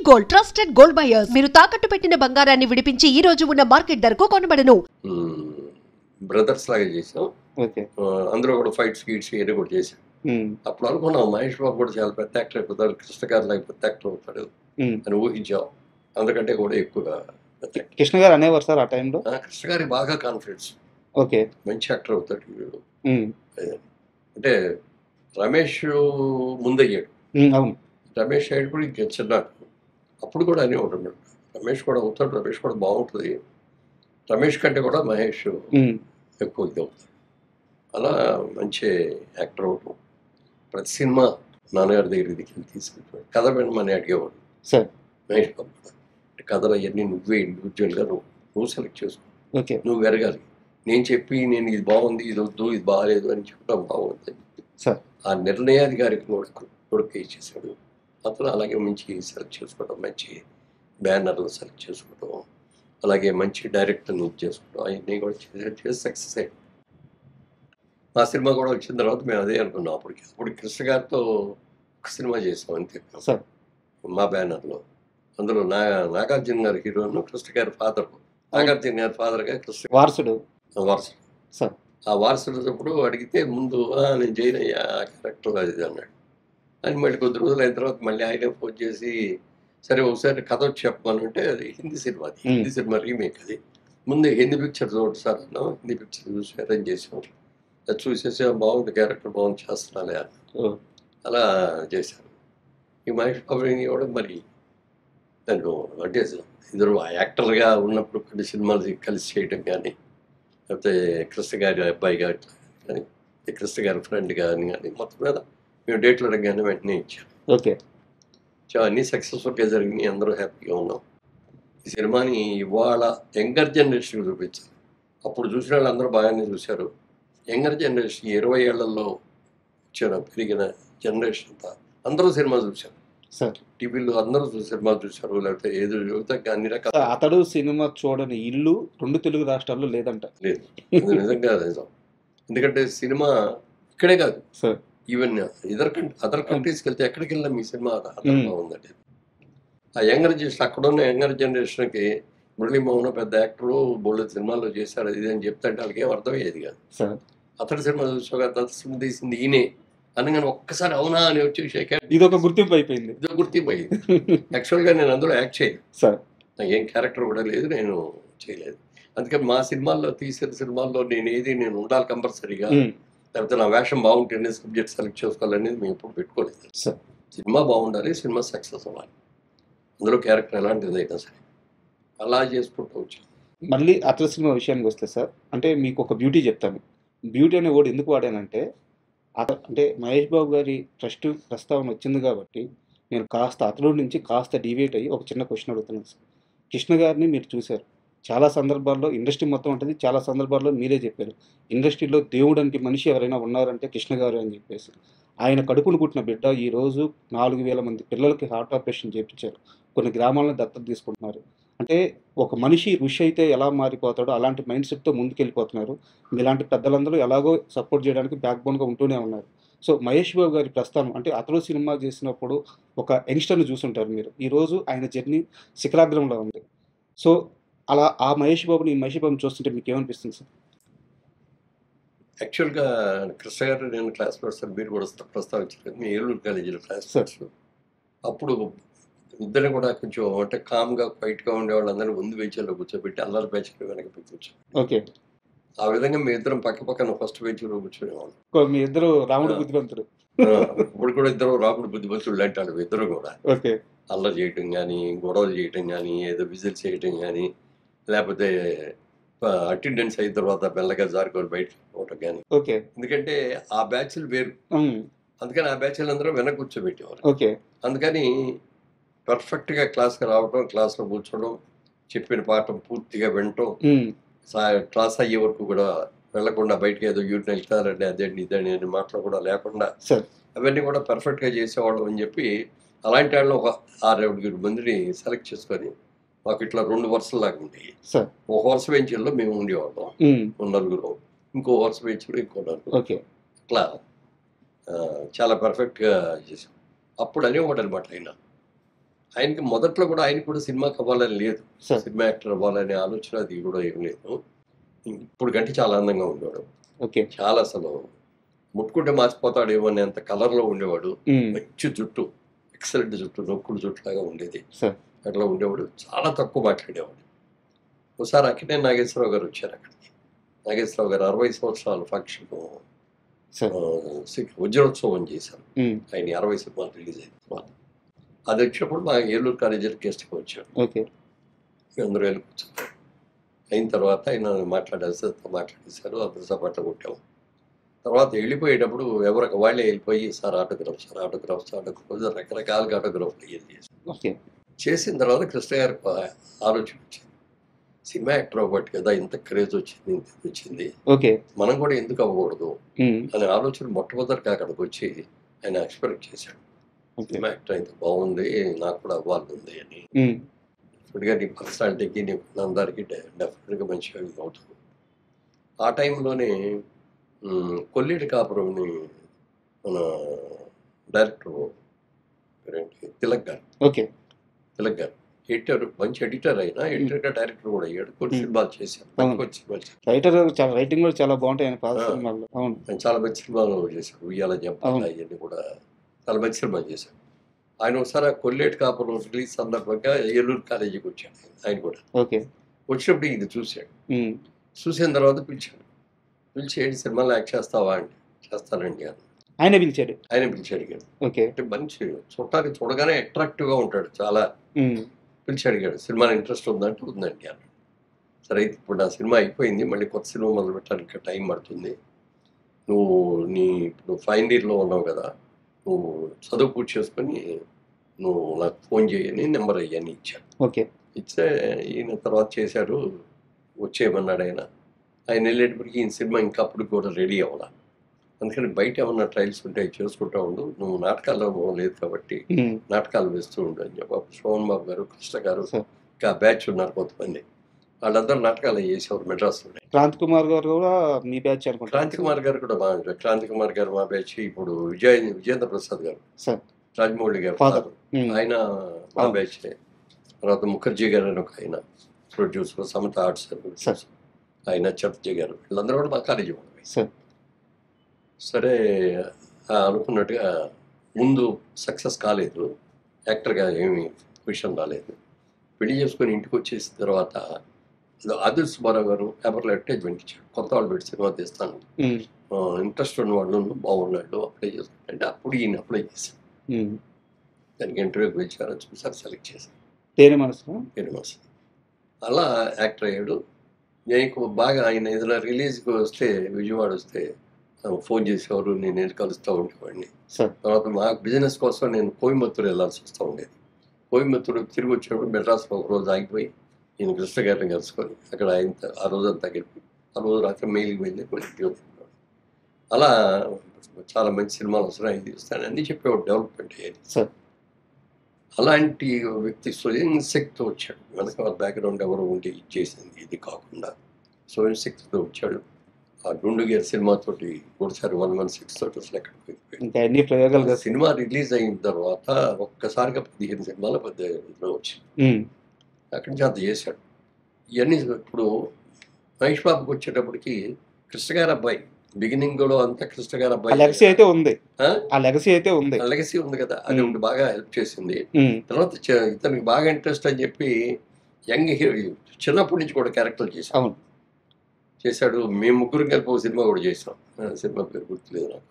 Gold trusted gold buyers. మీరు తాకట్టు పెట్టిన బంగారాన్ని విడిపించి ఈ రోజు ఉన్న మార్కెట్ ధరకు కొనబడను. బ్రదర్స్ లాగా చేసాం. ఓకే. అందులో కూడా ఫైట్స్ గీట్స్ ఇవన్నీ కూడా చేసాం. అప్పుడు అనుకున్నాం మహేష్ బాబు కూడా చాలా పెద్ద యాక్టర్ అయిపోతాడు, కృష్ణ గారు లాగా పెద్ద యాక్టర్ అవుతాడు అని ఊహించాం. అందుకంటే కూడా ఎక్కువగా కృష్ణ గారు అనేవారు సార్ ఆ టైంలో. కృష్ణ గారి బాగా కాన్ఫిడెన్స్, ఓకే, మంచి యాక్టర్ అవుతాడు వీడు. అంటే రమేష్ ముందయ్యాడు. అవును, రమేష్ అయ్యేప్పుడు ఇంకా చిన్నాడు. అప్పుడు కూడా అనే ఉంటాడు, రమేష్ కూడా అవుతాడు, రమేష్ కూడా బాగుంటుంది, రమేష్ కంటే కూడా మహేష్ ఎక్కువ ఇది అవుతాడు. అలా మంచి యాక్టర్ అవటం. ప్రతి సినిమా నాన్నగారి దగ్గరికి వెళ్ళి తీసుకెళ్ళిపోయాడు. కథ వినమని అడిగేవాడు సార్ మహేష్ బాబు కూడా. కథలు అవన్నీ నువ్వే ఇండివిజువల్గా నువ్వు సెలెక్ట్ చేసుకో, ఓకే, నువ్వు వెరగాలి. నేను చెప్పి నేను ఇది బాగుంది, ఇది వద్దు, ఇది బాగాలేదు అని చెప్పడం బాగుంది సార్. ఆ నిర్ణయాధికారికి కొడుకు ఇచ్చేసాడు. అతను అలాగే మంచి సెలెక్ట్ చేసుకోవడం, మంచి బ్యానర్లు సెలెక్ట్ చేసుకోవడం, అలాగే మంచి డైరెక్టర్ని చేసుకోవడం, అవన్నీ కూడా చేసి సక్సెస్ అయ్యాడు. మా సినిమా కూడా వచ్చిన తర్వాత మేము అదే అనుకున్నాం. అప్పుడు కృష్ణ గారితో ఒక సినిమా చేసాం అంతే సార్, మా బ్యానర్లో. అందులో నాగార్జున గారి హీరోను, కృష్ణ గారి ఫాదర్, నాగార్జున గారి ఫాదర్గా కృష్ణ వారసుడు సార్. ఆ వారసుడు అడిగితే ముందు నేను చేయనయ్యా క్యారెక్టర్ అది అన్నాడు. అని మళ్ళీ కొద్ది రోజులు అయిన తర్వాత మళ్ళీ ఆయనే ఫోన్ చేసి సరే ఒకసారి కథ వచ్చి చెప్పమనంటే అది హిందీ సినిమా, అది హిందీ సినిమా రీమేక్. అది ముందు హిందీ పిక్చర్ చూడండి సార్ అన్నాం. హిందీ పిక్చర్ చూసి అరేంజ్ చేసాం. అది చూసేసి బాగుంది, క్యారెక్టర్ బాగుంది, చేస్తున్నాలే అలా చేశాను. ఈ మహేష్ బాబుని కూడా మరి దాంట్లో అంటే ఇద్దరు యాక్టర్గా ఉన్నప్పుడు కొన్ని సినిమాలు కలిసి చేయడం కానీ, లేకపోతే కృష్ణ గారి అబ్బాయి కానీ, కృష్ణ గారి ఫ్రెండ్ కానీ మొత్తం మీద మేము డేట్లు అడగగానే వెంటనే ఇచ్చాం. ఓకే, అన్నీ సక్సెస్ఫుల్గా జరిగినాయి, అందరూ హ్యాపీగా ఉన్నాం. ఈ సినిమాని ఇవాళ యంగర్ జనరేషన్ చూపించాలి. అప్పుడు చూసిన వాళ్ళు అందరూ బాగానే చూశారు. యంగర్ జనరేషన్ 20 ఏళ్లలో వచ్చిన పెరిగిన జనరేషన్ అంతా అందరూ సినిమా చూశారు సార్. టీవీలో అందరూ సినిమా చూశారు, లేకపోతే ఏదో యువతకి అన్ని రకాల. అతడు సినిమా చూడని ఇల్లు 2 తెలుగు రాష్ట్రాల్లో లేదంట. లేదు, నిజంగా నిజం. ఎందుకంటే సినిమా ఇక్కడే కాదు సార్, ఈవెన్ అదర్ కంట్రీస్కి వెళ్తే ఎక్కడికి వెళ్ళినా మీ సినిమా అర్థంగా ఉందండి. ఆ యంగర్ జనరేషన్, అక్కడున్న యంగర్ జనరేషన్కి మురళీమోహన్ పెద్ద యాక్టరు, బోల్డ్ సినిమాల్లో చేశారు ఇది అని చెప్తే వాళ్ళకి ఏం అర్థమయ్యేది కాదు. అతడి సినిమా చూసాక సినిమా తీసింది ఈయనే అనగానే ఒక్కసారి అవునా అని వచ్చి ఇది ఒక గుర్తింపు అయిపోయింది. యాక్చువల్గా నేను అందులో యాక్ట్ చేయలేదు సార్, నాకు ఏం క్యారెక్టర్ కూడా లేదు, నేను చేయలేదు. అందుకని మా సినిమాల్లో తీసిన సినిమాల్లో నేను ఉండాలి కంపల్సరీగా, లేకపోతే నా వేషం బాగుంటేనే సబ్జెక్ట్ సెలెక్ట్ చేసుకోవాలనేది మేము ఎప్పుడు పెట్టుకోలేదు. సినిమా బాగుండాలి, సినిమా సక్సెస్ అవ్వాలి, అందులో క్యారెక్టర్ ఎలాంటిది అయినా సరే అలా చేసుకుంటూ వచ్చాను. మళ్ళీ అతడి సినిమా విషయానికి వస్తే సార్, అంటే మీకు ఒక బ్యూటీ చెప్తాను. బ్యూటీ అనే వర్డ్ ఎందుకు వాడానంటే, అంటే మహేష్ బాబు గారి ట్రస్ట్ ప్రస్తావన వచ్చింది కాబట్టి నేను కాస్త అతడు నుంచి కాస్త డివేట్ అయ్యి ఒక చిన్న క్వశ్చన్ అడుగుతున్నాను సార్. కృష్ణ గారిని మీరు చూశారు, చాలా సందర్భాల్లో ఇండస్ట్రీ మొత్తం ఉంటుంది, చాలా సందర్భాల్లో మీరే చెప్పారు ఇండస్ట్రీలో దేవుడు అంటే మనిషి ఎవరైనా ఉన్నారంటే కృష్ణ గారు అని చెప్పేసి. ఆయన కడుపును పుట్టిన బిడ్డ ఈరోజు 4000 మంది పిల్లలకి హార్ట్ ఆపరేషన్ చేయించారు, కొన్ని గ్రామాలను దత్తత తీసుకుంటున్నారు. అంటే ఒక మనిషి ఋషి అయితే ఎలా మారిపోతాడో అలాంటి మైండ్ సెట్తో ముందుకెళ్ళిపోతున్నారు. మీలాంటి పెద్దలందరూ ఎలాగో సపోర్ట్ చేయడానికి బ్యాక్ బోన్గా ఉంటూనే ఉన్నారు. సో మహేష్ బాబు గారి ప్రస్థానం అంటే అతడు సినిమా చేసినప్పుడు ఒక యంగ్స్టర్ని చూసుంటారు మీరు, ఈరోజు ఆయన జర్నీ శిఖరాగ్రంలో ఉంది. సో అలా ఆ మహేష్ బాబుని చూస్తుంటే మీకు ఏమనిపిస్తుంది సార్? యాక్చువల్గా కృష్ణ గారు నేను క్లాస్మేట్స్, మీరు కూడా ప్రస్తావించారు, మీ ఏలూరు కాలేజీలో క్లాస్మేట్స్. అప్పుడు ఇద్దరు కూడా కొంచెం అంటే కామ్గా క్వైట్గా ఉండేవాళ్ళందరినీ ముందు బెంచ్లో కూర్చోబెట్టి అల్లరి బెంచ్లో వెనక కూర్చో. ఓకే, ఆ విధంగా మీ ఇద్దరం పక్క పక్కన ఫస్ట్ బెంచ్లో కూర్చునేవాళ్ళం. మీ ఇద్దరు రాముడు బుద్ధిమంతుడు. ఇప్పుడు కూడా ఇద్దరు రాముడు బుద్ధిమంతుడు అంటాడు. ఇద్దరు కూడా ఓకే, అల్లరి చేయటం కానీ, గొడవలు చేయటం కానీ, ఏదో విజిల్స్ చేయటం కానీ, లేకపోతే అటెండెన్స్ అయిన తర్వాత మెల్లగా జారుకొని బయట పోవటం కానీ. ఓకే, ఎందుకంటే ఆ బ్యాచ్లు వేరు, అందుకని ఆ బ్యాచ్లు అందరూ వెనక కూర్చోబెట్టేవారు. ఓకే, అందుకని పర్ఫెక్ట్గా క్లాస్కి రావటం, క్లాస్లో కూర్చోవడం, చెప్పిన పాఠం పూర్తిగా వినటం, క్లాస్ అయ్యే వరకు కూడా వెళ్లకుండా బయటకి ఏదో యూరిన్ వెళ్తారండి అదేంటి ఇదండి అని మాటలు కూడా లేకుండా అవన్నీ కూడా పర్ఫెక్ట్గా చేసేవాళ్ళం అని చెప్పి అలాంటి వాళ్ళు ఒక 6-7 మందిని సెలెక్ట్ చేసుకొని మాకు ఇట్లా 2 వరుసలాగా ఉండేవి. ఒక వరుస బెంచ్లో మేము ఉండేవాళ్ళం, 9 ఇంకో వరుస బెంచ్లో ఇంకో 9. అట్లా చాలా పర్ఫెక్ట్గా చేసాం. అప్పుడు అనేవాడు అనమాట ఆయన, ఆయనకి మొదట్లో కూడా ఆయనకు కూడా సినిమాకి అవ్వాలని లేదు, సార్. సినిమా యాక్టర్ అవ్వాలనే ఆలోచన అది కూడా ఏం లేదు. ఇప్పుడు కంటే చాలా అందంగా ఉండేవాడు, ఓకే. చాలా అసలు ముట్టుకుంటే మార్చిపోతాడేమో అనేంత కలర్లో ఉండేవాడు. మంచి జుట్టు, ఎక్సలెంట్ జుట్టు, నొక్కుడు జుట్టు లాగా ఉండేది, సార్. అట్లా ఉండేవాడు. చాలా తక్కువ మాట్లాడేవాడు. ఒకసారి అక్కినేని నాగేశ్వరరావు గారు వచ్చారు అక్కడికి. నాగేశ్వరరావు గారు 60 సంవత్సరాల ఫంక్షన్ సార్. వజ్రోత్సవం చేశారు. ఆయన 60 సినిమాలు రిలీజ్ అయిన తర్వాత అది వచ్చినప్పుడు మా ఏలూరు కాలేజీలో గెస్ట్గా వచ్చాడు. ఓకే. అందరూ వెళ్ళి కూర్చున్నారు. అయిన తర్వాత ఆయన మాట్లాడేశారు, అందరూ సపాట్లు కొట్టాము. తర్వాత వెళ్ళిపోయేటప్పుడు ఎవరికి వాళ్ళే వెళ్ళిపోయి sir autograph, sir autograph, sir autograph, రకరకాలుగా ఆటోగ్రాఫ్లు చేశారు. ఓకే. చేసిన తర్వాత కృష్ణ గారికి ఆలోచన వచ్చింది, సినిమా యాక్టర్ అవ్వబట్టి కదా ఇంత క్రేజ్ వచ్చింది, ఇంత వచ్చింది, ఓకే. మనం కూడా ఎందుకు అవ్వకూడదు అనే ఆలోచన మొట్టమొదటిగా అక్కడికి వచ్చి ఆయన ఎక్స్పెక్ట్ చేశాడు. సినిమా యాక్టర్ అయితే బాగుంది, నాకు కూడా అవ్వాలని అని. ఇప్పటిగా నీ పర్సనాలిటీకి నీ అందరికీ డెఫినెట్గా మంచిగా ఇది అవుతుంది. ఆ టైంలోనే కొల్లేటి కాపురంని మన డైరెక్టర్ తిలక్ గారు, ఓకే. తిలక్ గారు ఎడిటర్, మంచి ఎడిటర్ అయినా ఎడిటర్గా డైరెక్టర్ కూడా అయ్యాడు. కొన్ని సినిమాలు చేశాడు, మంచి సినిమాలు చేశాడు. రైటర్ చాలా, రైటింగ్ కూడా చాలా బాగుంటాయి ఆయన పాత సినిమాల్లో. అవును, ఆయన చాలా మంచి సినిమాలు చేశాడు. ఉయ్యాల జంపాల అవన్నీ కూడా చాలా మంచి సినిమాలు చేశాడు. ఆయన ఒకసారి ఆ కొల్లేటి కాపురం రిలీజ్ సందర్భంగా ఏలూరు కాలేజీకి వచ్చాడు ఆయన కూడా. ఓకే. వచ్చినప్పుడు ఇది చూశాడు. చూసిన తర్వాత పిలిచాడు, పిలిచి ఏంటి సినిమాలో యాక్ట్ చేస్తావా అంటే చేస్తానండి అని ఆయన పిలిచాడు. ఆయన పిలిచి అడిగాడు. ఓకే. అంటే మంచి చూడటానికి చూడగానే అట్రాక్టివ్గా ఉంటాడు చాలా. పిలిచి అడిగాడు, సినిమాలో ఇంట్రెస్ట్ ఉందంటే ఉందండి అన్నాడు. సరే అయితే ఇప్పుడు నా సినిమా అయిపోయింది, మళ్ళీ కొత్త సినిమా మొదలు పెట్టడానికి టైం పడుతుంది, నువ్వు ఇప్పుడు ఫైనల్ ఇయర్లో ఉన్నావు కదా, నువ్వు చదువు పూర్తి చేసుకొని నువ్వు నాకు ఫోన్ చేయని నెంబర్ అయ్యని ఇచ్చాడు. ఓకే. ఇచ్చే ఈయన తర్వాత చేశాడు, వచ్చేయమన్నాడు ఆయన. ఆయన వెళ్ళేటప్పటికి ఈయన సినిమా ఇంకా అప్పుడు కూడా రెడీ అవ్వాలా, అందుకని బయట ఏమన్నా ట్రయల్స్ ఉంటాయి చేసుకుంటా ఉండు, నువ్వు నాటకాల్లో లేదు కాబట్టి నాటకాలు వేస్తూ ఉండు అని చెప్పి సోమన్ బాబు గారు, కృష్ణ గారు, ఇంకా బ్యాచ్ ఉన్నారు కొంతమంది, వాళ్ళందరూ నాటకాలు చేసేవారు మెడ్రాస్లో. క్రాంతి కుమార్ గారు కూడా మీ బ్యాచ్ అనుకుంటా. క్రాంతి కుమార్ గారు కూడా బాగా, క్రాంతి కుమార్ గారు మా బ్యాచ్. ఇప్పుడు విజయేంద్ర ప్రసాద్ గారు, రాజమౌళి గారు ఫాదర్, ఆయన మా బ్యాచ్. తర్వాత ముఖర్జీ గారు అని ఒక ఆయన ప్రొడ్యూసర్, సమత ఆర్ట్స్ ఆయన, చటర్జీ గారు, వీళ్ళందరూ కూడా మా కాలేజీ వాళ్ళు. సరే అనుకున్నట్టుగా ముందు సక్సెస్ కాలేదు, యాక్టర్గా ఏమి విషయం రాలేదు. పెళ్లి చేసుకొని ఇంటికి వచ్చేసిన తర్వాత ఆదిల్ సుబ్బారావు గారు పేపర్లో అడ్వర్టైజ్మెంట్ ఇచ్చాడు, కొత్త వాళ్ళు పెట్టి సినిమా తీస్తాను, ఇంట్రెస్ట్ ఉన్న వాళ్ళు బాగున్నాడు అప్లై చేసుకుంటే, అప్పుడు ఈయన అప్లై చేశాను. దానికి ఇంటర్వ్యూకి పిలిచారు, చూసారు, సెలెక్ట్ చేశాను. తేనె మనసు. అలా యాక్టర్ అయ్యాడు. నేను బాగా ఆయన ఏదైనా రిలీజ్కి వస్తే, విజయవాడ వస్తే ఫోన్ చేసేవారు, నేను వెళ్ళి కలుస్తూ ఉండేవాడిని. తర్వాత మా బిజినెస్ కోసం నేను కోయంబత్తూరు వెళ్ళాల్సి వస్తూ ఉండేది. కోయంబత్తూరు తిరిగి వచ్చినప్పుడు మెడ్రాస్లో ఒక రోజు ఆగిపోయి నేను కృష్ణ గారిని కలుసుకొని అక్కడ ఆయన ఆ రోజంతా గెలిపి ఆ రోజు రాత్రి మెయిల్కి వెళ్ళి కొన్ని అలా చాలా మంచి సినిమాలు వస్తున్నాయి, తీస్తాను అన్నీ చెప్పేవాడు, డెవలప్మెంట్ అయ్యేది. అలాంటి వ్యక్తి స్వయం శక్తితో వచ్చాడు. వెనక వాళ్ళ బ్యాక్గ్రౌండ్ ఎవరు ఉండి చేసింది ఇది కాకుండా స్వయం శక్తితో వచ్చాడు. ఆ గుండుగేర్ సినిమాతోటి ఒకసారి 116 తోటి అసలు ఎక్కడికి సినిమా రిలీజ్ అయిన తర్వాత ఒక్కసారిగా 15 సినిమాలు 15 వచ్చింది. అక్కడి నుంచి అంత చేశాడు. ఇవన్నీ ఇప్పుడు మహేష్ బాబుకి వచ్చేటప్పటికి కృష్ణ గారి అబ్బాయి, బిగినింగ్ లో అంతా కృష్ణ గారి అబ్బాయి లెగసీ అయితే ఉంది, లెగసీ ఉంది కదా, అది ఒకటి బాగా హెల్ప్ చేసింది. తర్వాత ఇతనికి బాగా ఇంట్రెస్ట్ అని చెప్పి యంగ్ హీరో చిన్నప్పటి నుంచి కూడా క్యారెక్టర్ చేశాడు. మేము ముగ్గురు కలిపి ఒక సినిమా కూడా చేసాం, సినిమా పేరు గుర్తులేదు నాకు.